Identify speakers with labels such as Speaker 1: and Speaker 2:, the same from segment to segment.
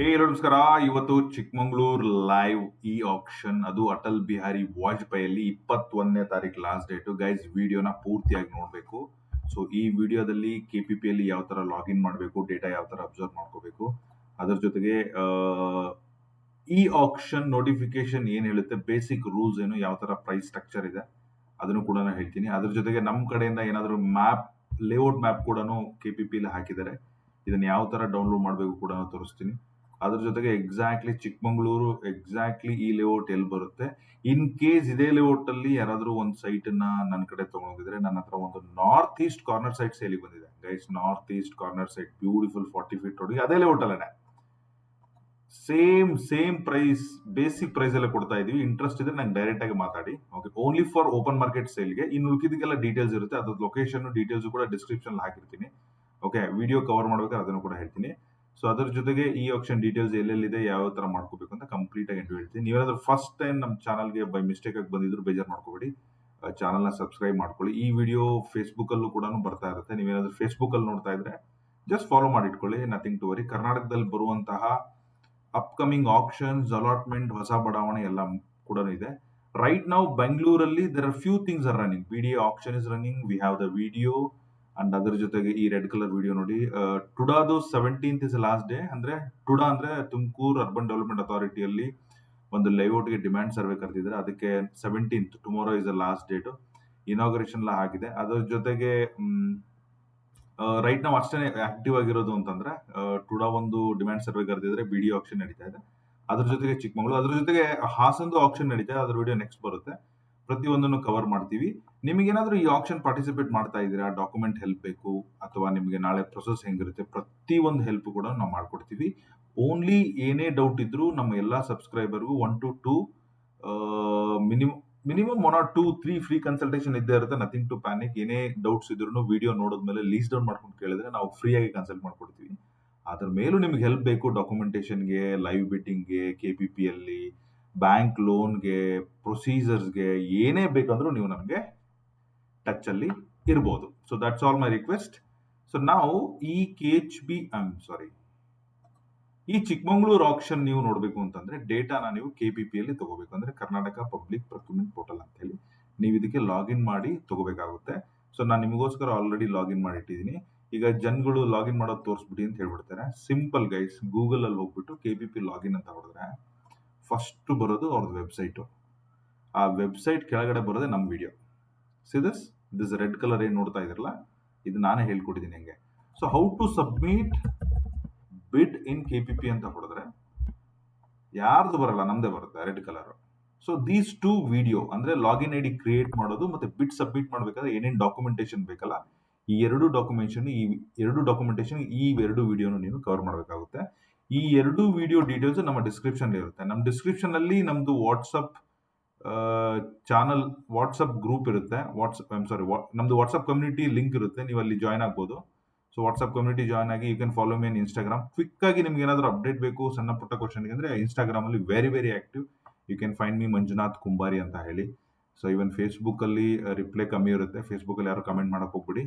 Speaker 1: ಎಲ್ಲರೂ ನಮಸ್ಕಾರ. ಇವತ್ತು ಚಿಕ್ಕಮಂಗ್ಳೂರ್ ಲೈವ್ ಇ ಆಕ್ಷನ್, ಅದು ಅಟಲ್ ಬಿಹಾರಿ ವಾಜಪೇಯಿಯಲ್ಲಿ 21ನೇ ತಾರೀಕು ಲಾಸ್ಟ್ ಡೇಟು. ಗೈಸ್, ವಿಡಿಯೋನ ಪೂರ್ತಿಯಾಗಿ ನೋಡಬೇಕು. ಸೊ ಈ ವಿಡಿಯೋದಲ್ಲಿ KPP ಅಲ್ಲಿ ಯಾವ ತರ ಲಾಗಿನ್ ಮಾಡಬೇಕು, ಡೇಟಾ ಯಾವ ತರ ಅಬ್ಸರ್ವ್ ಮಾಡ್ಕೋಬೇಕು, ಅದರ ಜೊತೆಗೆ ಇ ಆಕ್ಷನ್ ನೋಟಿಫಿಕೇಶನ್ ಏನ್ ಹೇಳುತ್ತೆ, ಬೇಸಿಕ್ ರೂಲ್ಸ್ ಏನು, ಯಾವ ತರ ಪ್ರೈಸ್ ಸ್ಟ್ರಕ್ಚರ್ ಇದೆ ಅದನ್ನು ಕೂಡ ನಾನು ಹೇಳ್ತೀನಿ. ಅದ್ರ ಜೊತೆಗೆ ನಮ್ಮ ಕಡೆಯಿಂದ ಏನಾದರೂ ಮ್ಯಾಪ್, ಲೇಔಟ್ ಮ್ಯಾಪ್ ಕೂಡ KPP ಅಲ್ಲಿ ಹಾಕಿದ್ದಾರೆ. ಇದನ್ನ ಯಾವ ತರ ಡೌನ್ಲೋಡ್ ಮಾಡಬೇಕು ಕೂಡ ತೋರಿಸ್ತೀನಿ. ಅದ್ರ ಜೊತೆಗೆ ಎಕ್ಸಾಕ್ಟ್ಲಿ ಚಿಕ್ಕಮಂಗ್ಳೂರು ಎಕ್ಸಾಕ್ಟ್ಲಿ ಈ ಲೇಔಟ್ ಎಲ್ಲಿ ಬರುತ್ತೆ. ಇನ್ ಕೇಸ್ ಇದೇ ಲೇಔಟ್ ಅಲ್ಲಿ ಯಾರಾದ್ರೂ ಒಂದು ಸೈಟ್ ನ ನನ್ನ ಕಡೆ ತಗೊಂಡೋಗಿದ್ರೆ, ನನ್ನ ಹತ್ರ ಒಂದು ನಾರ್ತ್ ಈಸ್ಟ್ ಕಾರ್ನರ್ ಸೈಟ್ ಸೇಲಿ ಬಂದಿದೆ guys. North east corner site, beautiful 40 feet road, ಅದೇ ಲೇಔಟ್ ಅಲ್ಲೇ ಸೇಮ್ ಪ್ರೈಸ್, ಬೇಸಿಕ್ ಪ್ರೈಸ್ ಎಲ್ಲ ಕೊಡ್ತಾ ಇದೀವಿ. ಇಂಟ್ರೆಸ್ಟ್ ಇದ್ರೆ ನಂಗೆ ಡೈರೆಕ್ಟ್ ಆಗಿ ಮಾತಾಡಿ. Okay, only for open market ಸೇಲ್ಗೆ. ಇನ್ನು ಉಳಿದಿದ್ದಕ್ಕೆಲ್ಲ ಡೀಟೇಲ್ಸ್ ಇರುತ್ತೆ, ಅದ್ರ ಲೊಕೇಶನ್ ಡೀಟೇಲ್ಸ್ ಕೂಡ ಡಿಸ್ಕ್ರಿಪ್ಷನ್ ಹಾಕಿರ್ತೀನಿ. ಓಕೆ, ವಿಡಿಯೋ ಕವರ್ ಮಾಡ್ಬೇಕಾದ್ರೆ ಅದನ್ನು ಕೂಡ ಹೇಳ್ತೀನಿ. ಸೊ ಅದ್ರ ಜೊತೆಗೆ ಈ ಆಪ್ಷನ್ ಡೀಟೇಲ್ಸ್ ಎಲ್ಲೆಲ್ಲಿದೆ, ಯಾವ ತರ ಮಾಡ್ಕೋಬೇಕು ಅಂತ ಕಂಪ್ಲೀಟ್ ಆಗಿ ಹೇಳ್ತೀನಿ. ನೀವೇನಾದ್ರೂ ಫಸ್ಟ್ ಟೈಮ್ ನಮ್ಮ ಚಾನಲ್ಗೆ ಬೈ ಮಿಸ್ಟೇಕ್ ಆಗಿ ಬಂದಿದ್ರು ಬೇಜಾರು ಮಾಡ್ಕೋಬೇಡಿ. ಚಾನಲ್ನ ಸಬ್ಸ್ಕ್ರೈಬ್ ಮಾಡ್ಕೊಳ್ಳಿ. ಈ ವಿಡಿಯೋ ಫೇಸ್ಬುಕ್ ಅಲ್ಲೂ ಕೂಡ ಬರ್ತಾ ಇರುತ್ತೆ. ನೀವೇನಾದ್ರೂ ಫೇಸ್ಬುಕ್ ಅಲ್ಲಿ ನೋಡ್ತಾ ಇದ್ರೆ ಜಸ್ಟ್ ಫಾಲೋ ಮಾಡಿಟ್ಕೊಳ್ಳಿ, ನಥಿಂಗ್ ಟು ವರಿ. ಕರ್ನಾಟಕದಲ್ಲಿ ಬರುವಂತಹ ಅಪ್ಕಮಿಂಗ್ ಆಪ್ಷನ್ಸ್, ಅಲಾಟ್ಮೆಂಟ್, ಹೊಸ ಬಡಾವಣೆ ಎಲ್ಲ ಕೂಡ ಇದೆ. ರೈಟ್ ನೌ ಬೆಂಗಳೂರಲ್ಲಿ there are few things are running. BDA option is running, we have the video and ಅದರ ಜೊತೆಗೆ ಈ ರೆಡ್ ಕಲರ್ ವಿಡಿಯೋ ನೋಡಿ. ಟುಡಾದು 17th ಇಸ್ ಲಾಸ್ಟ್ ಡೇ. ಅಂದ್ರೆ ಟುಡಾ ಅಂದ್ರೆ ತುಮಕೂರು ಅರ್ಬನ್ ಡೆವಲಪ್ಮೆಂಟ್ ಅಥಾರಿಟಿಯಲ್ಲಿ ಒಂದು ಲೇಔಟ್ಗೆ ಡಿಮ್ಯಾಂಡ್ ಸರ್ವೆ ಕರೆದಿದ್ದಾರೆ. ಅದಕ್ಕೆ 17th, tomorrow is the last date. Inauguration ಎಲ್ಲ ಆಗಿದೆ. ಅದರ ಜೊತೆಗೆ ರೈಟ್ ನಾವು ಅಷ್ಟೇ ಆಕ್ಟಿವ್ ಆಗಿರೋದು ಅಂತಂದ್ರೆ, ಟುಡಾ ಒಂದು ಡಿಮ್ಯಾಂಡ್ ಸರ್ವೆ ಕರೆದಿದ್ರೆ, BDA ಆಕ್ಷನ್ ನಡೀತಾ ಇದೆ. ಅದ್ರ ಜೊತೆಗೆ ಚಿಕ್ಕಮಗಳೂರು, ಅದ್ರ ಜೊತೆಗೆ ಹಾಸನದು ಆಕ್ಷನ್ ನಡೀತಾ ಇದೆ. ಅದ್ರ ವಿಡಿಯೋ ನೆಕ್ಸ್ಟ್ ಬರುತ್ತೆ. ಪ್ರತಿಯೊಂದನ್ನು ಕವರ್ ಮಾಡ್ತೀವಿ. ನಿಮಗೇನಾದ್ರೂ ಈ ಆಕ್ಷನ್ ಪಾರ್ಟಿಸಿಪೇಟ್ ಮಾಡ್ತಾ ಇದ್ದೀರಾ, ಡಾಕ್ಯುಮೆಂಟ್ ಹೆಲ್ಪ್ ಬೇಕು, ಅಥವಾ ನಿಮಗೆ ನಾಳೆ ಪ್ರೊಸೆಸ್ ಹೆಂಗಿರುತ್ತೆ, ಪ್ರತಿಯೊಂದು ಹೆಲ್ಪ್ ಕೂಡ ನಾವು ಮಾಡ್ಕೊಡ್ತೀವಿ. ಓನ್ಲಿ ಏನೇ ಡೌಟ್ ಇದ್ರೂ ನಮ್ಮ ಎಲ್ಲಾ ಸಬ್ಸ್ಕ್ರೈಬರ್ಗೂ 1 to 2 minimum 1 or 2, 3 free consultation ಇದ್ದೇ ಇರುತ್ತೆ. Nothing to panic. ಏನೇ ಡೌಟ್ಸ್ ಇದ್ರೂ ವಿಡಿಯೋ ನೋಡಿದ್ಮೇಲೆ ಲೀಸ್ಟ್ ಡೌನ್ ಮಾಡ್ಕೊಂಡು ಕೇಳಿದ್ರೆ ನಾವು ಫ್ರೀ ಆಗಿ ಕನ್ಸಲ್ಟ್ ಮಾಡ್ಕೊಡ್ತೀವಿ. ಅದ್ರ ಮೇಲೂ ನಿಮ್ಗೆ ಹೆಲ್ಪ್ ಬೇಕು, ಡಾಕ್ಯುಮೆಂಟೇಶನ್ಗೆ, ಲೈವ್ ಬಿಟ್ಟಿಂಗ್ಗೆ, KPP ಅಲ್ಲಿ ಬ್ಯಾಂಕ್ ಲೋನ್ಗೆ, ಪ್ರೊಸೀಜರ್ಸ್ಗೆ, ಏನೇ ಬೇಕಂದ್ರೂ ನೀವು ನಮಗೆ ಟಚ್ ಅಲ್ಲಿ ಇರ್ಬೋದು. So that's all my request. So ನಾವು ಈ ಈ ಚಿಕ್ಕಮಂಗ್ಳೂರು ಆಕ್ಷನ್ ನೀವು ನೋಡಬೇಕು ಅಂತಂದ್ರೆ, ಡೇಟಾನ ನೀವು KPP ಅಲ್ಲಿ ತಗೋಬೇಕು. ಅಂದ್ರೆ ಕರ್ನಾಟಕ ಪಬ್ಲಿಕ್ ಪ್ರೊಕ್ಯೂರ್ಮೆಂಟ್ ಪೋರ್ಟಲ್ ಅಂತ ಹೇಳಿ ನೀವು ಇದಕ್ಕೆ ಲಾಗಿನ್ ಮಾಡಿ ತಗೋಬೇಕಾಗುತ್ತೆ. ಸೊ ನಾನು ನಿಮಗೋಸ್ಕರ ಆಲ್ರೆಡಿ ಲಾಗಿನ್ ಮಾಡಿ ಇಟ್ಟಿದ್ದೀನಿ. ಈಗ ಜನಗಳು ಲಾಗಿನ್ ಮಾಡೋದು ತೋರಿಸ್ಬಿಡಿ ಅಂತ ಹೇಳ್ಬಿಡ್ತಾರೆ. ಸಿಂಪಲ್ ಗೈಸ್, ಗೂಗಲ್ ಅಲ್ಲಿ ಹೋಗ್ಬಿಟ್ಟು KPP ಲಾಗಿನ್ ಅಂತ ಹೊಡೆದ್ರೆ ಫಸ್ಟ್ ಬರೋದು ಅವ್ರದ್ದು ವೆಬ್ಸೈಟ್. ಆ ವೆಬ್ಸೈಟ್ ಕೆಳಗಡೆ ಬರೋದೇ ನಮ್ಮ ವಿಡಿಯೋ. ದಿಸ್ ರೆಡ್ ಕಲರ್ ಏನ್ ನೋಡ್ತಾ ಇದ್ರಲ್ಲ, ಇದು ನಾನೇ ಹೇಳ್ಕೊಟ್ಟಿದ್ದೀನಿ ಹೆಂಗೆ. ಸೊ ಹೌ ಟು ಸಬ್ಮಿಟ್ ಬಿಡ್ ಇನ್ KPP ಅಂತ ಹೊಡೆದ್ರೆ ಯಾರ್ದು ಬರಲ್ಲ, ನಮ್ದೇ ಬರುತ್ತೆ red colour. So these 2 video ಅಂದ್ರೆ ಲಾಗಿನ್ ID ಕ್ರಿಯೇಟ್ ಮಾಡೋದು ಮತ್ತೆ ಬಿಡ್ ಸಬ್ಮಿಟ್ ಮಾಡ್ಬೇಕಾದ್ರೆ ಏನೇನು ಡಾಕ್ಯುಮೆಂಟೇಶನ್ ಬೇಕಲ್ಲ, ಈ ಎರಡು ಡಾಕ್ಯುಮೆಂಟೇಶನ್ ಈ ಎರಡು ವಿಡಿಯೋನು ನೀವು ಕವರ್ ಮಾಡಬೇಕಾಗುತ್ತೆ. ಈ ಎರಡು ವಿಡಿಯೋ ಡೀಟೇಲ್ಸ್ ನಮ್ಮ ಡಿಸ್ಕ್ರಿಪ್ಷನ್ ಇರುತ್ತೆ. ನಮ್ಮ ಡಿಸ್ಕ್ರಿಪ್ಷನ್ ಅಲ್ಲಿ ನಮ್ದು ವಾಟ್ಸಪ್ ಚಾನಲ್, ವಾಟ್ಸಪ್ ಗ್ರೂಪ್ ಇರುತ್ತೆ. ನಮ್ದು ವಾಟ್ಸಪ್ ಕಮ್ಯುನಿಟಿ ಲಿಂಕ್ ಇರುತ್ತೆ. ನೀವು ಅಲ್ಲಿ ಜಾಯ್ನ್ ಆಗ್ಬೋದು. ಸೊ ವಾಟ್ಸಪ್ ಕಮ್ಯುನಿಟಿ ಜಾಯ್ನ್ ಆಗಿ you can follow me in Instagram. Quick ಆಗಿ ನಿಮ್ಗೆ ಏನಾದರೂ ಅಪ್ಡೇಟ್ ಬೇಕು, ಸಣ್ಣ ಪುಟ್ಟ ಕ್ವಶನ್ಗೆ, ಅಂದ್ರೆ ಇನ್ಸ್ಟಾಗ್ರಾಮ್ ಅಲ್ಲಿ very active. You can find me Manjunath Kumbari ಅಂತ ಹೇಳಿ. ಸೊ ಇವನ್ ಫೇಸ್ಬುಕ್ ಅಲ್ಲಿ ರಿಪ್ಲೈ ಕಮ್ಮಿ ಇರುತ್ತೆ. ಫೇಸ್ಬುಕ್ ಅಲ್ಲಿ ಯಾರು ಕಮೆಂಟ್ ಮಾಡಕ್ ಹೋಗ್ಬಿಡಿ.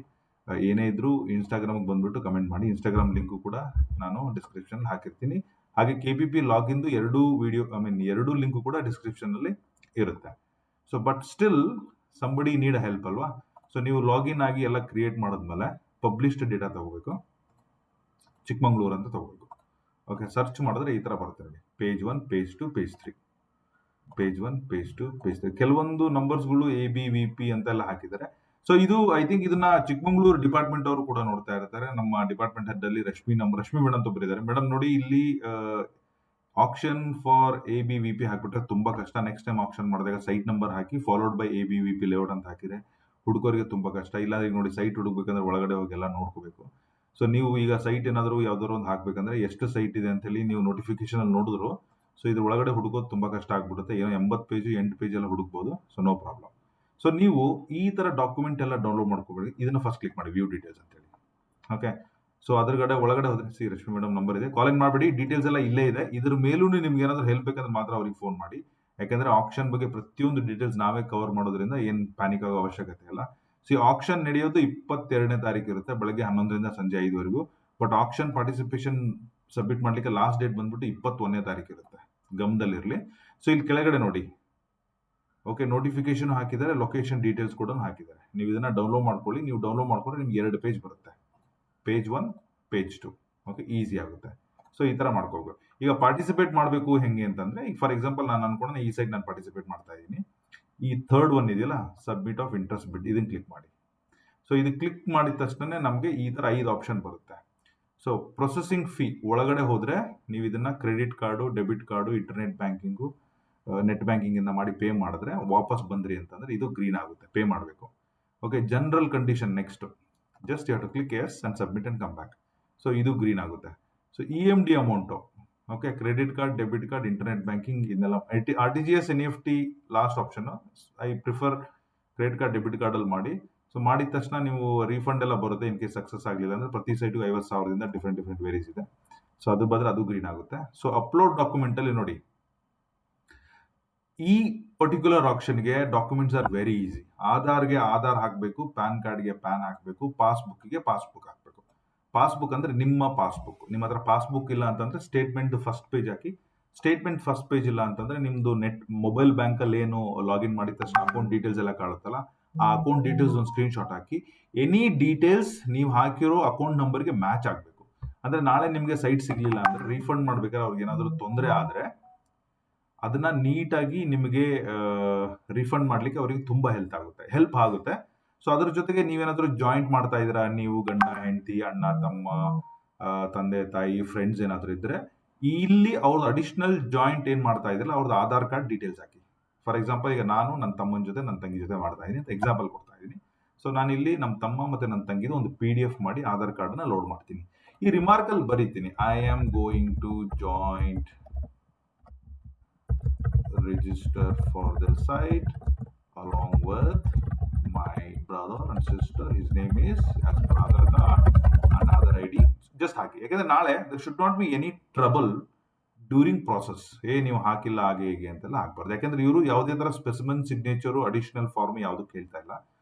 Speaker 1: ಏನೇ ಇದ್ರು ಇನ್ಸ್ಟಾಗ್ರಾಮ್ ಬಂದ್ಬಿಟ್ಟು ಕಮೆಂಟ್ ಮಾಡಿ. ಇನ್ಸ್ಟಾಗ್ರಾಮ್ ಲಿಂಕ್ ಕೂಡ ನಾನು ಡಿಸ್ಕ್ರಿಪ್ಷನ್ ಹಾಕಿರ್ತೀನಿ. ಹಾಗೆ KPP ಲಾಗಿನ್ ಎರಡು ಲಿಂಕ್ ಕೂಡ ಡಿಸ್ಕ್ರಿಪ್ಷನ್ ಅಲ್ಲಿ ಇರುತ್ತೆ. So but still somebody need help ಅಲ್ವಾ. ಸೊ ನೀವು ಲಾಗಿನ್ ಆಗಿ ಎಲ್ಲ ಕ್ರಿಯೇಟ್ ಮಾಡಿದ್ಮೇಲೆ ಪಬ್ಲಿಷ್ಡ್ ಡೇಟಾ ತಗೋಬೇಕು, ಚಿಕ್ಕಮಂಗ್ಳೂರು ಅಂತ ತಗೋಬೇಕು. ಓಕೆ, ಸರ್ಚ್ ಮಾಡಿದ್ರೆ ಈ ತರ ಬರುತ್ತೆ ನೋಡಿ. Page 1, page 2, page 3. Page 1, page 2, page 3. ಕೆಲವೊಂದು ನಂಬರ್ಸ್ಗಳು ABVP ಅಂತೆಲ್ಲ ಹಾಕಿದ್ದಾರೆ. ಸೊ ಇದು ಐ ಥಿಂಕ್ ಇದನ್ನ ಚಿಕ್ಕಮಂಗ್ಳೂರು ಡಿಪಾರ್ಟ್ಮೆಂಟ್ ಅವರು ಕೂಡ ನೋಡ್ತಾ ಇರ್ತಾರೆ. ನಮ್ಮ ಡಿಪಾರ್ಟ್ಮೆಂಟ್ ಹೆಡ್ ಅಲ್ಲಿ ರಶ್ಮಿ ಮೇಡಮ್ ಅಂತ ಬರೀತಾರೆ. ಮೇಡಮ್ ನೋಡಿ, ಇಲ್ಲಿ ಆಕ್ಷನ್ ಫಾರ್ ABVP ಹಾಕ್ಬಿಟ್ರೆ ತುಂಬಾ ಕಷ್ಟ. ನೆಕ್ಸ್ಟ್ ಟೈಮ್ ಆಕ್ಷನ್ ಮಾಡಿದಾಗ site number hockey followed by ABVP layout ಅಂತ ಹಾಕಿದ್ರೆ ಹುಡುಕೋರಿಗೆ ತುಂಬಾ ಕಷ್ಟ. ಇಲ್ಲ ಈಗ ನೋಡಿ, ಸೈಟ್ ಹುಡುಕ್ಬೇಕಂದ್ರೆ ಒಳಗಡೆ ಹೋಗಿ ಎಲ್ಲ ನೋಡ್ಕೋಬೇಕು. ಸೊ ನೀವು ಈಗ ಸೈಟ್ ಏನಾದರೂ ಯಾವ್ದಾದ್ರು ಒಂದು ಹಾಕ್ಬೇಕಂದ್ರೆ ಎಷ್ಟು ಸೈಟ್ ಇದೆ ಅಂತ ಹೇಳಿ ನೀವು ನೋಟಿಫಿಕೇಶನ್ ಅಲ್ಲಿ ನೋಡಿದ್ರು, ಸೊ ಇದ್ರ ಒಳಗಡೆ ಹುಡುಕೋದು ತುಂಬಾ ಕಷ್ಟ ಆಗ್ಬಿಡುತ್ತೆ. ಏನೋ 80 ಪೇಜ್ 8 ಪೇಜ್ ಎಲ್ಲ ಹುಡುಕ್ಬೋದು. So no problem. ಸೊ ನೀವು ಈ ತರ ಡಾಕ್ಯುಮೆಂಟ್ ಎಲ್ಲ ಡೌನ್ಲೋಡ್ ಮಾಡ್ಕೋಬೇಡಿ. ಇದನ್ನ ಫಸ್ಟ್ ಕ್ಲಿಕ್ ಮಾಡಿ, ವ್ಯೂ ಡೀಟೇಲ್ಸ್ ಅಂತ ಹೇಳಿ. ಓಕೆ, ಸೊ ಒಳಗಡೆ ಹೋದ್ರೆ ರಶ್ಮಿ ಮೇಡಮ್ ನಂಬರ್ ಇದೆ, ಕಾಲಿಂಗ್ ಮಾಡಬೇಡಿ. ಡೀಟೇಲ್ಸ್ ಎಲ್ಲ ಇಲ್ಲೇ ಇದೆ. ಇದ್ರ ಮೇಲೂ ನಿಮ್ಗೆ ಏನಾದ್ರು ಹೆಲ್ಪ್ ಬೇಕಂದ್ರೆ ಮಾತ್ರ ಅವ್ರಿಗೆ ಫೋನ್ ಮಾಡಿ. ಯಾಕಂದ್ರೆ ಆಕ್ಷನ್ ಬಗ್ಗೆ ಪ್ರತಿಯೊಂದು ಡೀಟೇಲ್ಸ್ ನಾವೇ ಕವರ್ ಮಾಡೋದ್ರಿಂದ ಏನ್ ಪ್ಯಾನಿಕ್ ಆಗೋ ಅವಶ್ಯಕತೆ ಇಲ್ಲ. ಸೊ ಆಕ್ಷನ್ ನಡೆಯೋದು 22ನೇ ತಾರೀಕು ಇರುತ್ತೆ, ಬೆಳಗ್ಗೆ 11ರಿಂದ ಸಂಜೆ 5ವರೆಗೂ. ಬಟ್ ಆಕ್ಷನ್ ಪಾರ್ಟಿಸಿಪೇಷನ್ ಸಬ್ಮಿಟ್ ಮಾಡಲಿಕ್ಕೆ ಲಾಸ್ಟ್ ಡೇಟ್ ಬಂದ್ಬಿಟ್ಟು 21ನೇ ತಾರೀಕು ಇರುತ್ತೆ, ಗಮನದಲ್ಲಿರಲಿ. ಸೊ ಇಲ್ಲಿ ಕೆಳಗಡೆ ನೋಡಿ, ಓಕೆ, ನೋಟಿಫಿಕೇಶನ್ ಹಾಕಿದ್ದಾರೆ, ಲೊಕೇಶನ್ ಡೀಟೇಲ್ಸ್ ಕೂಡ ಹಾಕಿದ್ದಾರೆ. ನೀವು ಇದನ್ನ ಡೌನ್ಲೋಡ್ ಮಾಡ್ಕೊಳ್ಳಿ. ನೀವು ಡೌನ್ಲೋಡ್ ಮಾಡ್ಕೊಂಡ್ರೆ ನಿಮ್ಗೆ 2 ಪೇಜ್ ಬರುತ್ತೆ, ಪೇಜ್ 1, ಪೇಜ್ 2. ಓಕೆ, ಈಸಿ ಆಗುತ್ತೆ. ಸೊ ಈ ತರ ಮಾಡ್ಕೋಬೇಕು. ಈಗ ಪಾರ್ಟಿಸಿಪೇಟ್ ಮಾಡಬೇಕು ಹೆಂಗೆ ಅಂತಂದ್ರೆ, ಈಗ ಫಾರ್ ಎಕ್ಸಾಂಪಲ್ ನಾನು ಅನ್ಕೊಂಡೆ ಈ ಸೈಡ್ ನಾನು ಪಾರ್ಟಿಸಿಪೇಟ್ ಮಾಡ್ತಾ ಇದ್ದೀನಿ. ಈ ಥರ್ಡ್ ಒನ್ ಇದೆಯಲ್ಲ, ಸಬ್ಮಿಟ್ ಆಫ್ ಇಂಟ್ರೆಸ್ಟ್ ಬಿಡ್, ಇದನ್ನ ಕ್ಲಿಕ್ ಮಾಡಿ. ಸೊ ಇದು ಕ್ಲಿಕ್ ಮಾಡಿದ ತಕ್ಷಣ ನಮಗೆ ಈ ತರ 5 ಆಪ್ಷನ್ ಬರುತ್ತೆ. ಸೊ ಪ್ರೊಸೆಸಿಂಗ್ ಫೀ ಒಳಗಡೆ ಹೋದ್ರೆ ನೀವು ಇದನ್ನ credit card, debit card, internet banking, net banking ಇಂದ ಮಾಡಿ ಪೇ ಮಾಡಿದ್ರೆ ವಾಪಸ್ ಬಂದ್ರಿ ಅಂತಂದ್ರೆ ಇದು ಗ್ರೀನ್ ಆಗುತ್ತೆ, ಪೇ ಮಾಡಬೇಕು. Okay, general condition next, just you have to click yes and submit and come back. So ಇದು ಗ್ರೀನ್ ಆಗುತ್ತೆ. So EMD amount, okay, credit card, debit card, internet banking ಇದನ್ನೆಲ್ಲ, RTGS, NEFT last option. I prefer credit card, debit card ಅಲ್ಲಿ ಮಾಡಿ. So ಮಾಡಿದ ತಕ್ಷಣ ನೀವು refund ಎಲ್ಲ ಬರುತ್ತೆ ಇನ್ ಕೇಸ್ ಸಕ್ಸಸ್ ಆಗಲಿಲ್ಲ ಅಂದ್ರೆ. ಪ್ರತಿ ಸೈಟು 50,000ದಿಂದ ಡಿಫ್ರೆಂಟ್ ವೇರೀಸ್ ಇದೆ. ಸೊ ಅದು ಬಂದ್ರೆ ಅದು ಗ್ರೀನ್ ಆಗುತ್ತೆ. ಸೊ ಅಪ್ಲೋಡ್ ಡಾಕ್ಯುಮೆಂಟ್ ಅಲ್ಲಿ ನೋಡಿ, ಈ ಪರ್ಟಿಕ್ಯುಲರ್ ಆಪ್ಷನ್ಗೆ ಡಾಕ್ಯುಮೆಂಟ್ಸ್ ಆರ್ ವೆರಿ ಈಸಿ. ಆಧಾರ್ಗೆ ಆಧಾರ್ ಹಾಕಬೇಕು, ಪ್ಯಾನ್ ಕಾರ್ಡ್ಗೆ ಪ್ಯಾನ್ ಹಾಕಬೇಕು, ಪಾಸ್ಬುಕ್ಗೆ ಪಾಸ್ಬುಕ್ ಹಾಕಬೇಕು. ಪಾಸ್ಬುಕ್ ಅಂದ್ರೆ ನಿಮ್ಮ ಪಾಸ್ಬುಕ್. ನಿಮ್ಮ ಹತ್ರ ಪಾಸ್ಬುಕ್ ಇಲ್ಲ ಅಂತಂದ್ರೆ ಸ್ಟೇಟ್ಮೆಂಟ್ ಫಸ್ಟ್ ಪೇಜ್ ಹಾಕಿ. ಸ್ಟೇಟ್ಮೆಂಟ್ ಫಸ್ಟ್ ಪೇಜ್ ಇಲ್ಲ ಅಂತಂದ್ರೆ ನಿಮ್ದು ನೆಟ್ ಮೊಬೈಲ್ ಬ್ಯಾಂಕ್ ಅಲ್ಲಿ ಏನು ಲಾಗಿನ್ ಮಾಡಿದ ತಕ್ಷಣ ಅಕೌಂಟ್ ಡೀಟೇಲ್ಸ್ ಎಲ್ಲ ಕಾಣುತ್ತಲ್ಲ, ಆ ಅಕೌಂಟ್ ಡೀಟೇಲ್ಸ್ ಒಂದು ಸ್ಕ್ರೀನ್ ಶಾಟ್ ಹಾಕಿ. ಎನಿ ಡೀಟೇಲ್ಸ್ ನೀವು ಹಾಕಿರೋ ಅಕೌಂಟ್ ನಂಬರ್ಗೆ ಮ್ಯಾಚ್ ಆಗಬೇಕು. ಅಂದ್ರೆ ನಾಳೆ ನಿಮ್ಗೆ ಸೈಟ್ ಸಿಗ್ಲಿಲ್ಲ ಅಂದ್ರೆ ರೀಫಂಡ್ ಮಾಡ್ಬೇಕಾದ್ರೆ ಅವ್ರಿಗೆ ಏನಾದ್ರು ತೊಂದರೆ ಆದ್ರೆ ಅದನ್ನ ನೀಟಾಗಿ ನಿಮಗೆ ರಿಫಂಡ್ ಮಾಡ್ಲಿಕ್ಕೆ ಅವರಿಗೆ ತುಂಬಾ ಹೆಲ್ಪ್ ಆಗುತ್ತೆ. ಸೊ ಅದ್ರ ಜೊತೆಗೆ ನೀವೇನಾದ್ರೂ ಜಾಯಿಂಟ್ ಮಾಡ್ತಾ ಇದ್ದೀರಾ, ನೀವು ಗಂಡ ಹೆಂಡತಿ, ಅಣ್ಣ ತಮ್ಮ, ತಂದೆ ತಾಯಿ, ಫ್ರೆಂಡ್ಸ್ ಏನಾದ್ರು ಇದ್ರೆ, ಇಲ್ಲಿ ಅವ್ರದ್ದು ಅಡಿಷನಲ್ ಜಾಯಿಂಟ್ ಏನ್ ಮಾಡ್ತಾ ಇದ್ರಲ್ಲ ಅವ್ರದ್ದು Aadhaar card details hockey. For example ಈಗ ನಾನು ನನ್ನ ತಮ್ಮನ ಜೊತೆ ನನ್ನ ತಂಗಿ ಜೊತೆ ಮಾಡ್ತಾ ಇದ್ದೀನಿ ಅಂತ ಎಕ್ಸಾಂಪಲ್ ಕೊಡ್ತಾ ಇದ್ದೀನಿ. ಸೊ ನಾನು ಇಲ್ಲಿ ನಮ್ಮ ತಮ್ಮ ಮತ್ತೆ ನನ್ನ ತಂಗಿದು ಒಂದು PDF ಮಾಡಿ ಆಧಾರ್ ಕಾರ್ಡ್ ನ ಲೋಡ್ ಮಾಡ್ತೀನಿ. ಈ ರಿಮಾರ್ಕ್ ಅಲ್ಲಿ ಬರೀತೀನಿ, I am going to joint register for the site along with my brother and sister. His name is as per Aadhaar card and Aadhaar ID. Just ಹಾಕಿ. ಯಾಕಂದ್ರೆ ನಾಳೆ there should not be any trouble during process. ನೀವು ಹಾಕಿಲ್ಲ ಹಾಗೆ ಹೇಗೆ ಅಂತೆಲ್ಲ ಆಗ್ಬಾರ್ದು. ಯಾಕಂದ್ರೆ ಇವರು ಯಾವುದೇ ತರ ಸ್ಪೆಸಿಮೆನ್ ಸಿಗ್ನೇಚರು, ಅಡಿಷನಲ್ ಫಾರ್ಮ್ ಯಾವುದು ಕೇಳ್ತಾ ಇಲ್ಲ.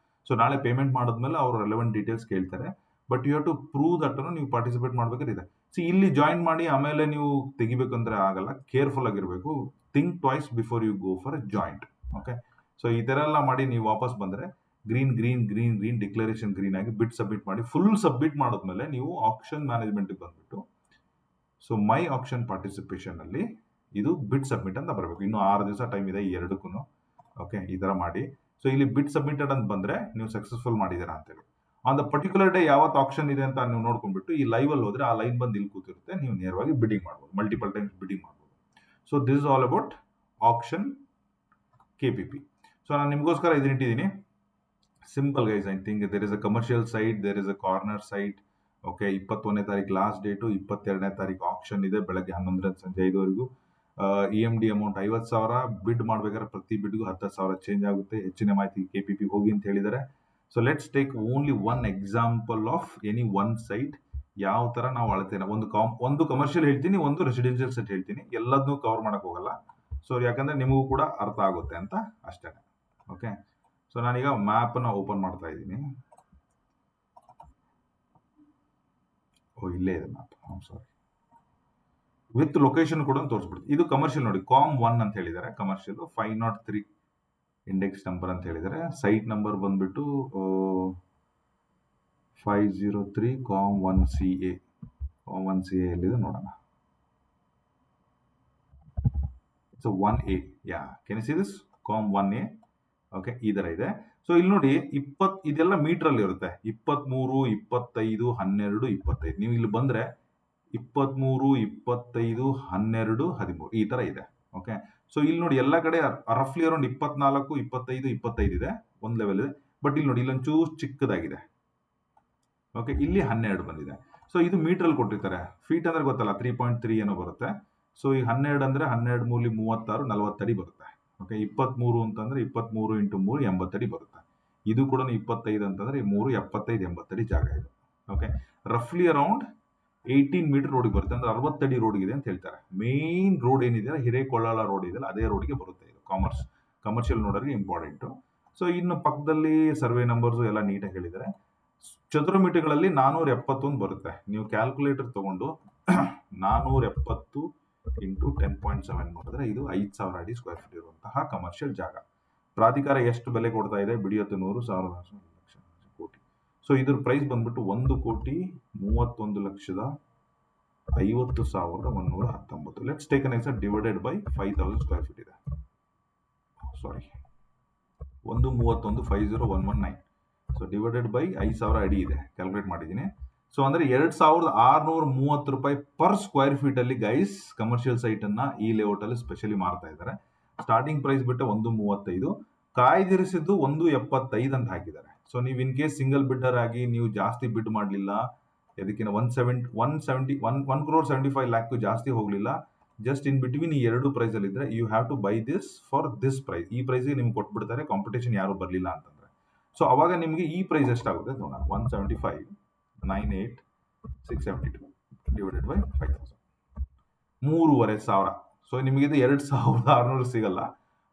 Speaker 1: ಸೊ ನಾಳೆ ಪೇಮೆಂಟ್ ಮಾಡಿದ್ಮೇಲೆ ಅವರು ರೆಲೆವೆಂಟ್ ಡೀಟೇಲ್ಸ್ ಕೇಳ್ತಾರೆ. But you have to prove that ನೀವು ಪಾರ್ಟಿಸಿಪೇಟ್ ಮಾಡ್ಬೇಕಾದ್ರೆ ಇದೆ. ಇಲ್ಲಿ ಜಾಯಿನ್ ಮಾಡಿ ಆಮೇಲೆ ನೀವು ತೆಗಿಬೇಕಂದ್ರೆ ಆಗಲ್ಲ. ಕೇರ್ಫುಲ್ ಆಗಿರ್ಬೇಕು. Think twice before you go for a joint. Okay, so ಈ ತರ ಎಲ್ಲ ಮಾಡಿ ನೀವು ವಾಪಸ್ ಬಂದ್ರೆ ಗ್ರೀನ್ ಡಿಕ್ಲರೇಷನ್ ಗ್ರೀನ್ ಆಗಿ ಬಿಟ್ ಸಬ್ಮಿಟ್ ಮಾಡಿ. ಫುಲ್ ಸಬ್ಮಿಟ್ ಮಾಡಿದ್ಮೇಲೆ ನೀವು ಆಕ್ಷನ್ ಮ್ಯಾನೇಜ್ಮೆಂಟ್ ಬಂದ್ಬಿಟ್ಟು, ಸೊ ಮೈ ಆಕ್ಷನ್ ಪಾರ್ಟಿಸಿಪೇಷನ್ ಅಲ್ಲಿ ಇದು ಬಿಟ್ ಸಬ್ಮಿಟ್ ಅಂತ ಬರಬೇಕು. ಇನ್ನು 6 ದಿವಸ ಟೈಮ್ ಇದೆ ಈ ಎರಡಕ್ಕೂ. ಓಕೆ, ಈ ತರ ಮಾಡಿ. ಸೊ ಇಲ್ಲಿ ಬಿಟ್ ಸಬ್ಮಿಟೆಡ್ ಅಂತ ಬಂದ್ರೆ ನೀವು ಸಕ್ಸಸ್ಫುಲ್ ಮಾಡಿದ್ದೀರಾ ಅಂತೇಳಿ. ಆನ್ ದ ಪರ್ಟಿಕ್ಯುಲರ್ ಡೇ ಯಾವತ್ತು ಆಕ್ಷನ್ ಇದೆ ಅಂತ ನೀವು ನೋಡ್ಕೊಂಡ್ಬಿಟ್ಟು ಈ ಲೈವ್ ಅಲ್ಲಿ ಹೋದ್ರೆ ಆ ಲೈನ್ ಬಂದು ಇಲ್ಲಿ ಕೂತಿರುತ್ತೆ. ನೀವು ನೇರವಾಗಿ ಬಿಡಿಂಗ್ ಮಾಡ್ಬೋದು, ಮಲ್ಟಿಪಲ್ ಟೈಮ್ಸ್ ಬಿಡಿಂಗ್ ಮಾಡ್ಬೋದು. So this is all about auction KPP. So ನಾನು ನಿಮಗೋಸ್ಕರ ಇದನ್ನ ಇಟ್ಟಿದ್ದೀನಿ. Simple guys, I think there is a commercial site, there is a corner site. Okay, 21ನೇ ತಾರೀಕು ಲಾಸ್ಟ್ ಡೇಟು, 22ನೇ ತಾರೀಕು ಆಕ್ಷನ್ ಇದೆ, ಬೆಳಗ್ಗೆ 11 ಸಂಜೆ 5ವರೆಗೂ. EMD amount 50,000. ಬಿಡ್ ಮಾಡ್ಬೇಕಾದ್ರೆ ಪ್ರತಿ ಬಿಡ್ಗೂ 10,000 ಚೇಂಜ್ ಆಗುತ್ತೆ. ಹೆಚ್ಚಿನ ಮಾಹಿತಿ KPP ಹೋಗಿ ಅಂತ ಹೇಳಿದ್ದಾರೆ. So let's take only one example of any one site. ಯಾವ ತರ ನಾವು ಅಳ್ತೇನೆ, ಒಂದು ಕಮರ್ಷಿಯಲ್ ಹೇಳ್ತೀನಿ, ಒಂದು ರೆಸಿಡೆನ್ಷಿಯಲ್ ಸೈಟ್ ಹೇಳ್ತೀನಿ. ಎಲ್ಲದನ್ನೂ ಕವರ್ ಮಾಡಕ್ ಹೋಗಲ್ಲ. ಸೊ ಯಾಕಂದ್ರೆ ನಿಮಗೂ ಕೂಡ ಅರ್ಥ ಆಗುತ್ತೆ ಅಂತ ಅಷ್ಟೇ. ಓಕೆ, ಸೊ ನಾನೀಗ ಮ್ಯಾಪ್ ನ ಓಪನ್ ಮಾಡ್ತಾ ಇದ್ದೀನಿ. ಇಲ್ಲೇ ಇದೆ ಮ್ಯಾಪ್, ಸಾರಿ. ವಿತ್ ಲೊಕೇಶನ್ ಕೂಡ ತೋರಿಸ್ಬಿಡ್ತೀನಿ. ಇದು ಕಮರ್ಷಿಯಲ್ ನೋಡಿ, COM1 ಅಂತ ಹೇಳಿದ್ದಾರೆ. ಕಮರ್ಷಿಯಲ್ 503 ಇಂಡೆಕ್ಸ್ ನಂಬರ್ ಅಂತ ಹೇಳಿದ್ದಾರೆ. ಸೈಟ್ ನಂಬರ್ ಬಂದ್ಬಿಟ್ಟು 503 COM1CA. COM1CA ಎಲ್ಲಿದೆ ನೋಡೋಣ. So 1A, yeah, can U see this? COM1A. Okay, ಈ ತರ ಇದೆ. ಸೊ ಇಲ್ಲಿ ನೋಡಿ, ಇದೆಲ್ಲ ಮೀಟರ್ ಅಲ್ಲಿ ಇರುತ್ತೆ. 23, 25, 12, 25. ನೀವು ಇಲ್ಲಿ ಬಂದ್ರೆ 23, 25, 12, 13 ಈ ತರ ಇದೆ. ಓಕೆ, ಸೊ ಇಲ್ಲಿ ನೋಡಿ ಎಲ್ಲ ಕಡೆ ರಫ್ಲಿ ಅರೌಂಡ್ 24, 25, 25 ಇದೆ, ಒಂದ್ ಲೆವೆಲ್ ಇದೆ. ಬಟ್ ಇಲ್ಲಿ ನೋಡಿ, ಇಲ್ಲೊಂಚೂರು ಚಿಕ್ಕದಾಗಿದೆ. ಓಕೆ, ಇಲ್ಲಿ 12 ಬಂದಿದೆ. ಸೊ ಇದು ಮೀಟರ್ ಅಲ್ಲಿ ಕೊಟ್ಟಿರ್ತಾರೆ. ಫೀಟ್ ಅಂದ್ರೆ ಗೊತ್ತಲ್ಲ, 3.3 ಏನೋ ಬರುತ್ತೆ. ಸೊ ಈ 12 ಅಂದ್ರೆ 12 ಮೂಲಿ 36, 40 ಅಡಿ ಬರುತ್ತೆ. ಓಕೆ, 23 ಅಂತಂದ್ರೆ 23 × 3 80 ಅಡಿ ಬರುತ್ತೆ. ಇದು ಕೂಡ 25 ಅಂತಂದ್ರೆ 3 75, 80 ಅಡಿ ಜಾಗ ಇದೆ. ಓಕೆ, ರಫ್ಲಿ ಅರೌಂಡ್ 18 ಮೀಟರ್ ರೋಡಿಗೆ ಬರುತ್ತೆ. ಅಂದ್ರೆ 60 ಅಡಿ ರೋಡ್ ಇದೆ ಅಂತ ಹೇಳ್ತಾರೆ. ಮೇನ್ ರೋಡ್ ಏನಿದೆ, ಹಿರೇಕೊಳ್ಳಾಳ ರೋಡ್ ಇದೆಯಲ್ಲ, ಅದೇ ರೋಡ್ಗೆ ಬರುತ್ತೆ. ಇದು ಕಮರ್ಷಿಯಲ್ ನೋಡೋರಿಗೆ ಇಂಪಾರ್ಟೆಂಟ್. ಸೊ ಇನ್ನು ಪಕ್ಕದಲ್ಲಿ ಸರ್ವೆ ನಂಬರ್ಸ್ ಎಲ್ಲ ನೀಟಾಗಿ ಹೇಳಿದ್ದಾರೆ. ಚದುರ ಮೀಟರ್ಗಳಲ್ಲಿ 471 ಬರುತ್ತೆ. ನೀವು ಕ್ಯಾಲ್ಕುಲೇಟರ್ ತಗೊಂಡು 470 ಇಂಟು 10.7 ಮಾಡಿದ್ರೆ ಇದು 5,000 ಅಡಿ ಸ್ಕ್ವೇರ್ ಫೀಟ್ ಇರುವಂತಹ ಕಮರ್ಷಿಯಲ್ ಜಾಗ. ಪ್ರಾಧಿಕಾರ ಎಷ್ಟು ಬೆಲೆ ಕೊಡ್ತಾ ಇದೆ? ಬಿಡಿಯತ್ತು 100,000 ಲಕ್ಷ ಕೋಟಿ. ಸೊ ಇದ್ರ ಪ್ರೈಸ್ ಬಂದ್ಬಿಟ್ಟು 1,31,50,119. Let's take an example divided by 5,000 square feet ಇದೆ. ಸಾರಿ, 1,31,50,119. ಸೊ ಡಿವೈಡೆಡ್ ಬೈ 5,000 ಅಡಿ ಇದೆ, ಕ್ಯಾಲ್ಕುಲೇಟ್ ಮಾಡಿದ್ದೀನಿ. ಸೊ ಅಂದ್ರೆ 2,630 ರೂಪಾಯಿ ಪರ್ ಸ್ಕ್ವೇರ್ ಫೀಟ್ ಅಲ್ಲಿ ಗೈಸ್ ಕಮರ್ಷಿಯಲ್ ಸೈಟ್ ಅನ್ನ ಈ ಲೇಔಟ್ ಅಲ್ಲಿ ಸ್ಪೆಷಲಿ ಮಾರ್ತಾ ಇದ್ದಾರೆ. ಸ್ಟಾರ್ಟಿಂಗ್ ಪ್ರೈಸ್ ಬಿಟ್ಟು 1,35, ಕಾಯ್ದಿರಿಸಿದ್ದು 1,75 ಅಂತ ಹಾಕಿದ್ದಾರೆ. ಸೊ ನೀವು ಇನ್ ಕೇಸ್ ಸಿಂಗಲ್ ಬಿಡ್ಡರ್ ಆಗಿ ನೀವು ಜಾಸ್ತಿ ಬಿಡ್ ಮಾಡಲಿಲ್ಲ, ಅದಕ್ಕಿಂತ 1,75 lakh ಜಾಸ್ತಿ ಹೋಗ್ಲಿಲ್ಲ, ಜಸ್ಟ್ ಇನ್ ಬಿಟ್ವೀನ್ ಈ ಎರಡು ಪ್ರೈಸ್ ಅಲ್ಲಿ ಇದ್ರೆ you have to buy this for this price. ಈ ಪ್ರೈಸ್ ನಿಮ್ಗೆ ಕೊಟ್ಬಿಡ್ತಾರೆ, ಕಾಂಪಿಟೇಷನ್ ಯಾರು ಬರಲಿಲ್ಲ ಅಂತಂದ್ರೆ. ಸೊ ಅವಾಗ ನಿಮ್ಗೆ ಈ ಪ್ರೈಸ್ ಎಷ್ಟಾಗುತ್ತೆ ನೋಡೋಣ. 175,98672 ಡಿವೈಡೆಡ್ ಬೈ 5,000, 3,500. ಸೊ ನಿಮಗೆ ಇದು 2,600 ಸಿಗಲ್ಲ.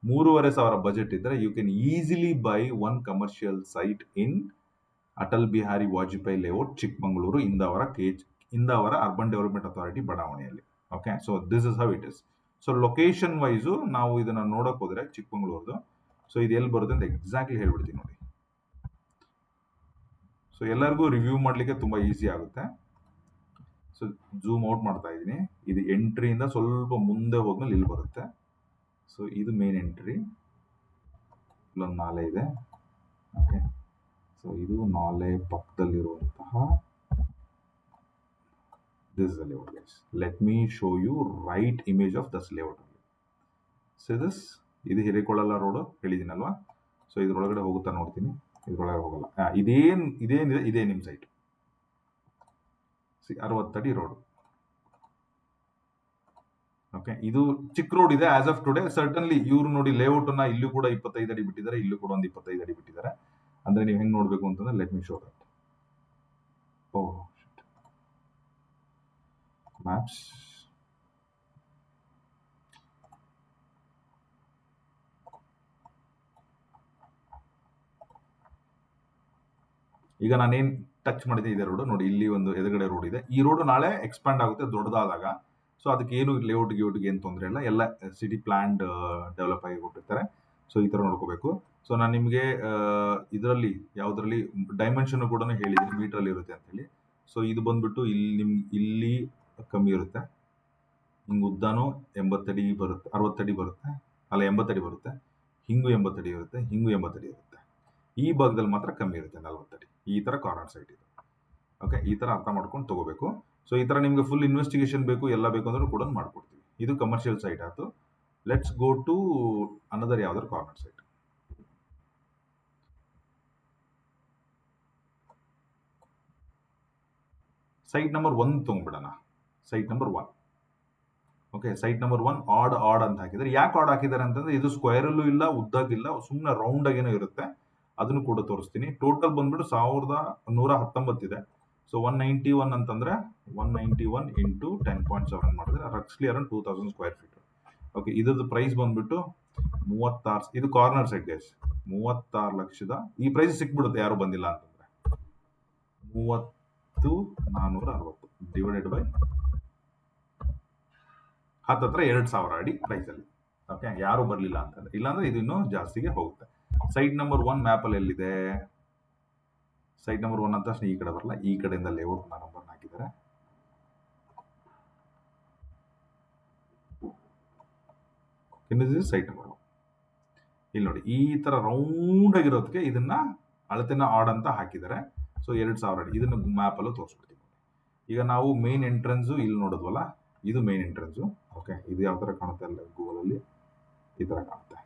Speaker 1: 3,500 ಬಜೆಟ್ ಇದ್ರೆ you can easily buy one commercial site in Atal Bihari Vajpayee layout, Chikkamagaluru, Indavara urban development authority ಬಡಾವಣೆಯಲ್ಲಿ. Okay, so this is how it is. So location wise ನಾವು ಇದನ್ನ ನೋಡಕ್ ಹೋದ್ರೆ ಚಿಕ್ಕಮಗಳೂರ್ದು, ಸೊ ಇದು ಎಲ್ಲಿ ಬರುತ್ತೆ ಅಂತ ಎಕ್ಸಾಕ್ಟ್ಲಿ ಹೇಳ್ಬಿಡ್ತೀನಿ ನೋಡಿ. ಸೊ ಎಲ್ಲರಿಗೂ ರಿವ್ಯೂ ಮಾಡ್ಲಿಕ್ಕೆ ತುಂಬಾ ಈಸಿ ಆಗುತ್ತೆ. ಸೊ ಜೂಮ್ ಔಟ್ ಮಾಡ್ತಾ ಇದ್ದೀನಿ. ಇದು ಎಂಟ್ರಿಯಿಂದ ಸ್ವಲ್ಪ ಮುಂದೆ ಹೋದ್ಮೇಲೆ ಇಲ್ಲಿ ಬರುತ್ತೆ. ಸೊ ಇದು ಮೇನ್ ಎಂಟ್ರಿ, ಇಲ್ಲೊಂದು ನಾಲೆ ಇದೆ. ಓಕೆ, ಸೊ ಇದು ನಾಲೆ ಪಕ್ಕದಲ್ಲಿರುವಂತಹ this layout guys. Let me show you right image of this layout. See this, ಇದು ಹಿರೇಕೊಳ್ಳಲ್ಲ ರೋಡ್ ಹೇಳಿದಿನಲ್ವಾ. ಸೊ ಇದ್ರೊಳಗಡೆ ಹೋಗುತ್ತಾ ನೋಡ್ತೀನಿ, ಇದ್ರೊಳಗೆ ಹೋಗಲ್ಲ. ಇದೇ ನಿಮ್ ಸೈಟ್. 60 ಅಡಿ ರೋಡ್. ಓಕೆ, ಇದು ಚಿಕ್ಕ ರೋಡ್ ಇದೆ ಆಸ್ ಆಫ್ ಟುಡೇ. ಸರ್ಟನ್ಲಿ ಇವ್ರು ನೋಡಿ ಲೇಔಟ್ ಅನ್ನ ಇಲ್ಲೂ ಕೂಡ 25 ಅಡಿ ಬಿಟ್ಟಿದ್ದಾರೆ, ಇಲ್ಲೂ ಕೂಡ ಒಂದು 25 ಅಡಿ ಬಿಟ್ಟಿದ್ದಾರೆ. ಅಂದ್ರೆ ನೀವು ಹೆಂಗ್ ನೋಡ್ಬೇಕು ಅಂತಂದ್ರೆ let me show that. Oh maps, ಈಗ ನಾನೇನ್ ಟಚ್ ಮಾಡಿದೆ ಇದೆ ರೋಡ್ ನೋಡಿ. ಇಲ್ಲಿ ಒಂದು ಎದುರುಗಡೆ ರೋಡ್ ಇದೆ. ಈ ರೋಡ್ ನಾಳೆ ಎಕ್ಸ್ಪ್ಯಾಂಡ್ ಆಗುತ್ತೆ ದೊಡ್ಡದಾದಾಗ. ಸೊ ಅದಕ್ಕೆ ಏನು ಲೇಔಟ್ ಗಿಔಟ್ಗೆ ಏನು ತೊಂದರೆ ಇಲ್ಲ, ಎಲ್ಲ ಸಿಟಿ ಪ್ಲಾನ್ಡ್ ಡೆವಲಪ್ ಆಗಿ ಕೊಟ್ಟಿರ್ತಾರೆ. ಸೊ ಈ ತರ ನೋಡ್ಕೋಬೇಕು. ಸೊ ನಾನು ನಿಮಗೆ ಇದರಲ್ಲಿ ಯಾವ್ದ್ರಲ್ಲಿ ಡೈಮೆನ್ಷನ್ ಕೂಡ ಹೇಳಿದ್ದೀನಿ, ಮೀಟರ್ ಅಲ್ಲಿ ಇರುತ್ತೆ ಅಂತ ಹೇಳಿ. ಸೊ ಇದು ಬಂದ್ಬಿಟ್ಟು ಇಲ್ಲಿ ಕಮ್ಮಿ ಇರುತ್ತೆ, ಹಿಂಗ್ ಉದ್ದಾನು 80 ಅಡಿ ಬರುತ್ತೆ, 60 ಅಡಿ ಬರುತ್ತೆ, ಅಲ್ಲ 80 ಅಡಿ ಬರುತ್ತೆ. ಹಿಂಗು 80 ಅಡಿ ಇರುತ್ತೆ, ಹಿಂಗು 80 ಅಡಿ ಇರುತ್ತೆ. ಈ ಭಾಗದಲ್ಲಿ ಮಾತ್ರ ಕಮ್ಮಿ ಇರುತ್ತೆ, 40 ಅಡಿ. ಈ ತರ ಕಾರ್ನರ್ ಸೈಟ್ ಇದೆ. ಓಕೆ, ಈ ತರ ಅರ್ಥ ಮಾಡ್ಕೊಂಡು ತಗೋಬೇಕು. ಸೊ ಈ ತರ ನಿಮ್ಗೆ ಫುಲ್ ಇನ್ವೆಸ್ಟಿಗೇಷನ್ ಬೇಕು, ಎಲ್ಲ ಬೇಕು ಅಂದ್ರೆ ಕೂಡ ಮಾಡ್ಕೊಡ್ತೀವಿ. ಇದು ಕಮರ್ಷಿಯಲ್ ಸೈಟ್ ಆಯ್ತು. ಲೆಟ್ಸ್ ಗೋ ಟು ಅನದರ್ ಯಾವ್ದಾದ್ರು ಕಾರ್ನರ್ ಸೈಟ್. ಸೈಟ್ ನಂಬರ್ 1 ತಗೊಂಡ್ಬಿಡೋಣ. Site number 1. Okay, site number 1 ಆಡ್ ಅಂತ ಹಾಕಿದ್ದಾರೆ. ಯಾಕೆ ಆಡ್ ಹಾಕಿದ್ದಾರೆ ಅಂತಂದ್ರೆ ಇದು ಸ್ಕ್ವೇರ್ ಅಲ್ಲೂ ಇಲ್ಲ, ಉದ್ದಾಗಿಲ್ಲ, ಸುಮ್ಮನೆ ರೌಂಡ್ ಆಗೇನೋ ಇರುತ್ತೆ. ಅದನ್ನು ಕೂಡ ತೋರಿಸ್ತೀನಿ. ಟೋಟಲ್ ಬಂದ್ಬಿಟ್ಟು 1,119 ಇದೆ. ಸೊ 191 ಅಂತಂದ್ರೆ 191 ಇಂಟು 10.7 ಮಾಡಿದ್ರೆ ರಕ್ಸ್ಲಿ ಅರೌಂಡ್ 2,000 ಸ್ಕ್ವೇರ್ ಫೀಟ್. ಓಕೆ, ಇದ್ರದ್ದು ಪ್ರೈಸ್ ಬಂದ್ಬಿಟ್ಟು 36. ಇದು ಕಾರ್ನರ್ ಸೈಟ್ ಗೈಸ್, 36 ಲಕ್ಷದ ಈ ಪ್ರೈಸ್ ಸಿಕ್ಬಿಡುತ್ತೆ ಯಾರು ಬಂದಿಲ್ಲ ಅಂತಂದ್ರೆ. 30,460 ಡಿವೈಡೆಡ್ ಬೈ ಹತ್ತತ್ರ 2,000 ಅಡಿ ಪ್ರೈಸ್ ಅಲ್ಲಿ. ಓಕೆ, ಯಾರು ಬರ್ಲಿಲ್ಲ ಅಂತಂದ್ರೆ, ಇಲ್ಲಾಂದ್ರೆ ಇದು ಇನ್ನೂ ಜಾಸ್ತಿಗೆ ಹೋಗುತ್ತೆ. ಸೈಟ್ ನಂಬರ್ 1 ಮ್ಯಾಪ್ ಅಲ್ಲಿ ಎಲ್ಲಿದೆ? ಸೈಟ್ ನಂಬರ್ 1 ಅಂತ ಈ ಕಡೆ ಬರಲ್ಲ, ಈ ಕಡೆಯಿಂದ ಲೇಔಟ್ ನಂಬರ್ ಹಾಕಿದ್ದಾರೆ. ಸೈಟ್ ನಂಬರ್ 1 ಇಲ್ಲಿ ನೋಡಿ, ಈ ತರ ರೌಂಡ್ ಆಗಿರೋದಕ್ಕೆ ಇದನ್ನ ಅಳತೆನ ಆಡ್ ಅಂತ ಹಾಕಿದ್ದಾರೆ. ಸೊ 2,000 ಅಡಿ. ಇದನ್ನ ಮ್ಯಾಪ್ ಅಲ್ಲೂ ತೋರಿಸ್ಬಿಡ್ತೀವಿ. ಈಗ ನಾವು ಮೇನ್ ಎಂಟ್ರೆನ್ಸ್ ಇಲ್ಲಿ ನೋಡಿದ್ವಲ್ಲ, ಇದು ಮೇನ್ ಎಂಟ್ರೆನ್ಸ್. ಓಕೆ, ಇದು ಯಾವ ತರ ಕಾಣುತ್ತೆ ಅಲ್ಲ ಗೂಗಲ್ ಅಲ್ಲಿ, ಈ ತರ ಕಾಣುತ್ತೆ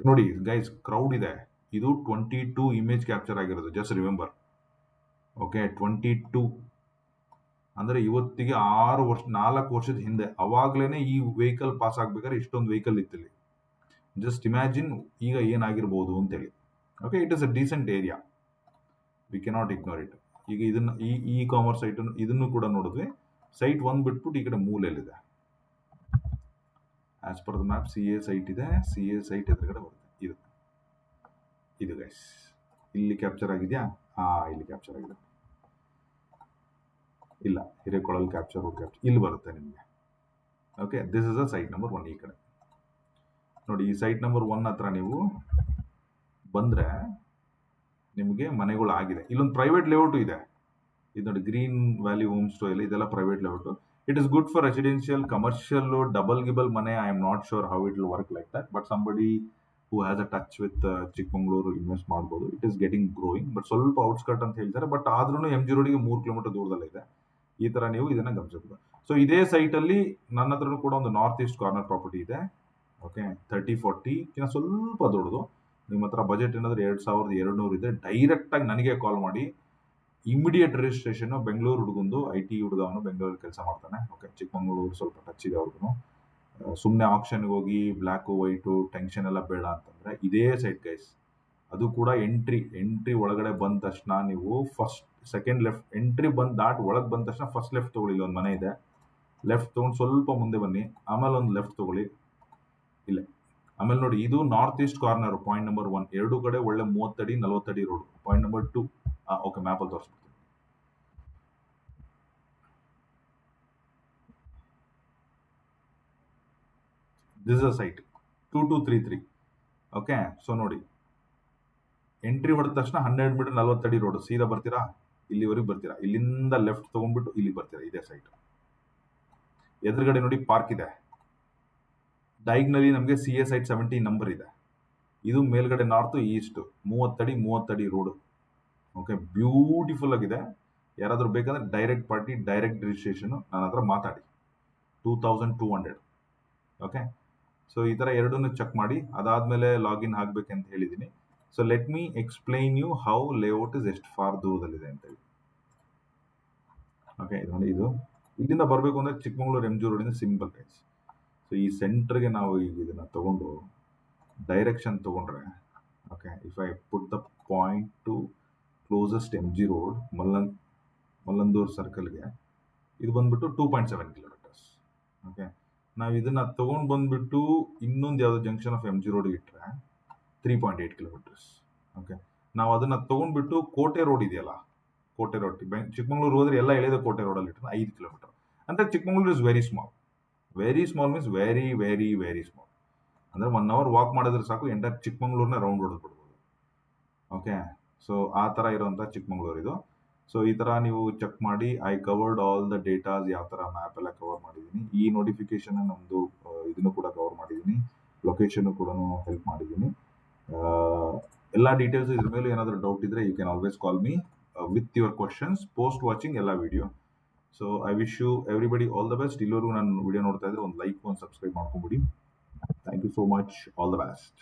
Speaker 1: ನೋಡಿ ಗೈಸ್. ಕ್ರೌಡ್ ಇದೆ. ಇದು 22 ಇಮೇಜ್ ಕ್ಯಾಪ್ಚರ್ ಆಗಿರೋದು, ಜಸ್ಟ್ ರಿಮೆಂಬರ್. ಓಕೆ, 22 ಅಂದ್ರೆ ಇವತ್ತಿಗೆ 4 ವರ್ಷದ ಹಿಂದೆ. ಅವಾಗ್ಲೇನೆ ಈ ವೆಹಿಕಲ್ ಪಾಸ್ ಆಗ್ಬೇಕಾದ್ರೆ ಇಷ್ಟೊಂದು ವೆಹಿಕಲ್ ಇತ್ತಿಲ್ಲಿ. ಜಸ್ಟ್ ಇಮ್ಯಾಜಿನ್ ಈಗ ಏನಾಗಿರ್ಬೋದು ಅಂತೇಳಿ. Okay, it is a decent area, we cannot ignore it. ಈಗ ಇದನ್ನ ಈ ಕಾಮರ್ಸ್ ಸೈಟ್ ಇದನ್ನು ಕೂಡ ನೋಡಿದ್ವಿ. ಸೈಟ್ 1 ಬಿಟ್ಬಿಟ್ಟು ಈ ಕಡೆ ಮೂಲೆಯಲ್ಲಿದೆ. As per the map CA site ಇದೆ. CA ಸೈಟ್ ಎದುರುಗಡೆ ಬರುತ್ತೆ. ಇದು ಗೈಸ್ ಇಲ್ಲಿ ಕ್ಯಾಪ್ಚರ್ ಆಗಿದೆಯಾ? ಇಲ್ಲಿ ಕ್ಯಾಪ್ಚರ್ ಆಗಿದೆ. ಇಲ್ಲ, ಹಿರೇಕೊಳಲ್ ಕ್ಯಾಪ್ಚರ್, ರೋಡ್ ಕ್ಯಾಪ್ಚರ್ ಇಲ್ಲಿ ಬರುತ್ತೆ ನಿಮಗೆ. Okay, this is a site number 1. ಈ ಕಡೆ ನೋಡಿ, ಈ ಸೈಟ್ ನಂಬರ್ 1 ಹತ್ರ ನೀವು ಬಂದ್ರೆ ನಿಮಗೆ ಮನೆಗಳು ಆಗಿದೆ. ಇಲ್ಲೊಂದು ಪ್ರೈವೇಟ್ ಲೇಔಟ್ ಇದೆ. ಇದು ನೋಡಿ, ಗ್ರೀನ್ ವ್ಯಾಲಿ ಹೋಮ್ ಸ್ಟೇ ಇಲ್ಲಿ, ಇದೆಲ್ಲ private layout. It is good for residential, commercial, double ಗಿಬಲ್ ಮನೆ. I am not sure how it will work like that, but somebody who has a touch with Chikmagalur invest ಮಾಡ್ಬೋದು. It is getting growing, but ಸ್ವಲ್ಪ outskirts ಅಂತ ಹೇಳ್ತಾರೆ. But ಆದ್ರೂ M G ರೋಡಿಗೆ 3 kilometre ದೂರದಲ್ಲಿದೆ. ಈ ತರ ನೀವು ಇದನ್ನ ಗಮನಿಸಬಹುದು. ಸೊ ಇದೇ ಸೈಟ್ ಅಲ್ಲಿ ನನ್ನ ಹತ್ರನೂ ಕೂಡ ಒಂದು ನಾರ್ತ್ ಈಸ್ಟ್ ಕಾರ್ನರ್ ಪ್ರಾಪರ್ಟಿ ಇದೆ. ಓಕೆ, 30-40 ಸ್ವಲ್ಪ ದೊಡ್ಡದು. ನಿಮ್ಮ ಹತ್ರ ಬಜೆಟ್ ಏನಾದ್ರೆ 2200 ಇದೆ, ಡೈರೆಕ್ಟ್ ಆಗಿ ನನಗೆ ಕಾಲ್ ಮಾಡಿ. Immediate registration. ಬೆಂಗಳೂರು ಹುಡುಗಂದು, IT ಹುಡುಗವನು, ಬೆಂಗಳೂರಲ್ಲಿ ಕೆಲಸ ಮಾಡ್ತಾನೆ. ಓಕೆ, ಚಿಕ್ಕಮಂಗ್ಳೂರು ಸ್ವಲ್ಪ ಟಚ್ ಇದೆ ಅವ್ರಿಗೂ. ಸುಮ್ಮನೆ ಆಕ್ಷನ್ಗೆ ಹೋಗಿ ಬ್ಲ್ಯಾಕ್ ವೈಟು ಟೆನ್ಷನ್ ಎಲ್ಲ ಬೇಡ ಅಂತಂದ್ರೆ ಇದೇ ಸೈಟ್ ಗೈಸ್. ಅದು ಕೂಡ ಎಂಟ್ರಿ ಒಳಗಡೆ ಬಂದ ತಕ್ಷಣ ನೀವು ಫಸ್ಟ್ ಸೆಕೆಂಡ್ ಲೆಫ್ಟ್ ಎಂಟ್ರಿ ಒಳಗೆ ಬಂದ ತಕ್ಷಣ ಫಸ್ಟ್ ಲೆಫ್ಟ್ ತಗೊಳ್ಳಿ. ಒಂದು ಮನೆ ಇದೆ, ಲೆಫ್ಟ್ ತಗೊಂಡು ಸ್ವಲ್ಪ ಮುಂದೆ ಬನ್ನಿ, ಆಮೇಲೆ ಒಂದು ಲೆಫ್ಟ್ ತಗೊಳ್ಳಿ. ಇಲ್ಲ, ಆಮೇಲೆ ನೋಡಿ, ಇದು north east corner, point number 1. ಎರಡು ಕಡೆ ಒಳ್ಳೆ 30 ಅಡಿ 40 ಅಡಿ ರೋಡ್. Point number 2. ಓಕೆ, ಮ್ಯಾಪಲ್ಲಿ ತೋರಿಸ್ಬಿಡ್ತೀನಿ. This is a site 2233. Okay, so ನೋಡಿ, ಎಂಟ್ರಿ ಹೊಡೆದ ತಕ್ಷಣ 12 ಮೀಟರ್ 40 ಅಡಿ ರೋಡ್. ಸೀದಾ ಬರ್ತೀರಾ, ಇಲ್ಲಿವರೆಗೆ ಬರ್ತೀರಾ. ಇಲ್ಲಿಂದ ಲೆಫ್ಟ್ ತಗೊಂಡ್ಬಿಟ್ಟು ಇಲ್ಲಿ ಬರ್ತೀರಾ. ಇದೇ ಸೈಟ್. ಎದುರುಗಡೆ ನೋಡಿ ಪಾರ್ಕ್ ಇದೆ. ಡೈಗ್ನಲ್ಲಿ ನಮಗೆ CA ಸೈಟ್ 17 ನಂಬರ್ ಇದೆ. ಇದು ಮೇಲ್ಗಡೆ ನಾರ್ತ್ ಈಸ್ಟ್ 30 ಅಡಿ ರೋಡ್. ಓಕೆ, ಬ್ಯೂಟಿಫುಲ್ ಆಗಿದೆ. ಯಾರಾದ್ರೂ ಬೇಕಂದ್ರೆ ಡೈರೆಕ್ಟ್ ಪಾರ್ಟಿ, ಡೈರೆಕ್ಟ್ ರಿಜಿಸ್ಟ್ರೇಷನ್ ನನ್ನ ಹತ್ರ ಮಾತಾಡಿ. 2200. ಓಕೆ, ಸೊ ಈ ತರ ಎರಡನ್ನೂ ಚೆಕ್ ಮಾಡಿ. ಅದಾದ್ಮೇಲೆ ಲಾಗಿನ್ ಆಗ್ಬೇಕಂತ ಹೇಳಿದೀನಿ. So let me explain you how layout is ಎಷ್ಟು ಫಾರ್ ದೂರದಲ್ಲಿದೆ ಅಂತ ಹೇಳಿ. ಓಕೆ, ನೋಡಿ, ಇದು ಇಲ್ಲಿಂದ ಬರಬೇಕು ಅಂದ್ರೆ ಚಿಕ್ಕಮಂಗ್ಳೂರು MG ರೋಡಿಂದ ಸಿಂಪಲ್ ಗೈಸ್. ಸೊ ಈ ಸೆಂಟರ್ಗೆ ನಾವು ಈಗ ಇದನ್ನ ತಗೊಂಡು ಡೈರೆಕ್ಷನ್ ತಗೊಂಡ್ರೆ, okay, if I put the point to closest MG road, Mallandur ಸರ್ಕಲ್ಗೆ, ಇದು ಬಂದ್ಬಿಟ್ಟು 2.7 ಕಿಲೋಮೀಟರ್ಸ್. ಓಕೆ, ನಾವು ಇದನ್ನ ತಗೊಂಡು ಬಂದ್ಬಿಟ್ಟು ಇನ್ನೊಂದು ಯಾವ್ದೋ ಜಂಕ್ಷನ್ ಆಫ್ MG ರೋಡ್ ಇಟ್ಟರೆ 3.8 ಕಿಲೋಮೀಟರ್ಸ್. ಓಕೆ, ನಾವು ಅದನ್ನ ತಗೊಂಡ್ಬಿಟ್ಟು ಕೋಟೆ ರೋಡ್ ಇದೆಯಲ್ಲ, ಕೋಟೆ ರೋಡ್ ಚಿಕ್ಕಮಂಗ್ಳೂರು ಹೋದ್ರೆ ಎಲ್ಲ ಎಳೆದ ಕೋಟೆ ರೋಡಲ್ಲಿ ಇಟ್ಟರೆ 5 ಕಿಲೋಮೀಟರ್. ಅಂದ್ರೆ Chikmagalur is very small. Very small means very very very small. ಅಂದ್ರೆ 1 hour ವಾಕ್ ಮಾಡಿದ್ರೆ ಸಾಕು, ಎಂಟರ್ ಚಿಕ್ಕಮಂಗ್ಳೂರ್ನ ರೌಂಡ್ ಹೊಡೆದು ಬಿಡ್ಬೋದು. ಓಕೆ, ಸೊ ಆ ತರ ಇರುವಂತ ಚಿಕ್ಕಮಂಗ್ಳೂರು ಇದು. ಸೊ ಈ ತರ ನೀವು ಚೆಕ್ ಮಾಡಿ. I covered all the datas, ಯಾವ ತರ ಮ್ಯಾಪ್ ಎಲ್ಲ ಕವರ್ ಮಾಡಿದ್ದೀನಿ. ಈ ನೋಟಿಫಿಕೇಶನ್ ನಮ್ದು ಇದನ್ನು ಕೂಡ ಕವರ್ ಮಾಡಿದ್ದೀನಿ, ಲೊಕೇಶನ್ ಕೂಡ ಹೆಲ್ಪ್ ಮಾಡಿದ್ದೀನಿ. ಎಲ್ಲ ಡೀಟೇಲ್ಸ್ ಇದ್ರ ಮೇಲೆ ಏನಾದರೂ ಡೌಟ್ ಇದ್ರೆ you can always call me with your questions post watching ಎಲ್ಲ video. So I wish you everybody all the best. ಇಲ್ಲಿವರೆಗೂ ನಾನು ವಿಡಿಯೋ ನೋಡ್ತಾ ಇದ್ರೆ ಒಂದು ಲೈಕ್, ಒಂದು ಸಬ್ಸ್ಕ್ರೈಬ್ ಮಾಡ್ಕೊಂಬಿಡಿ. Thank you so much. All the best.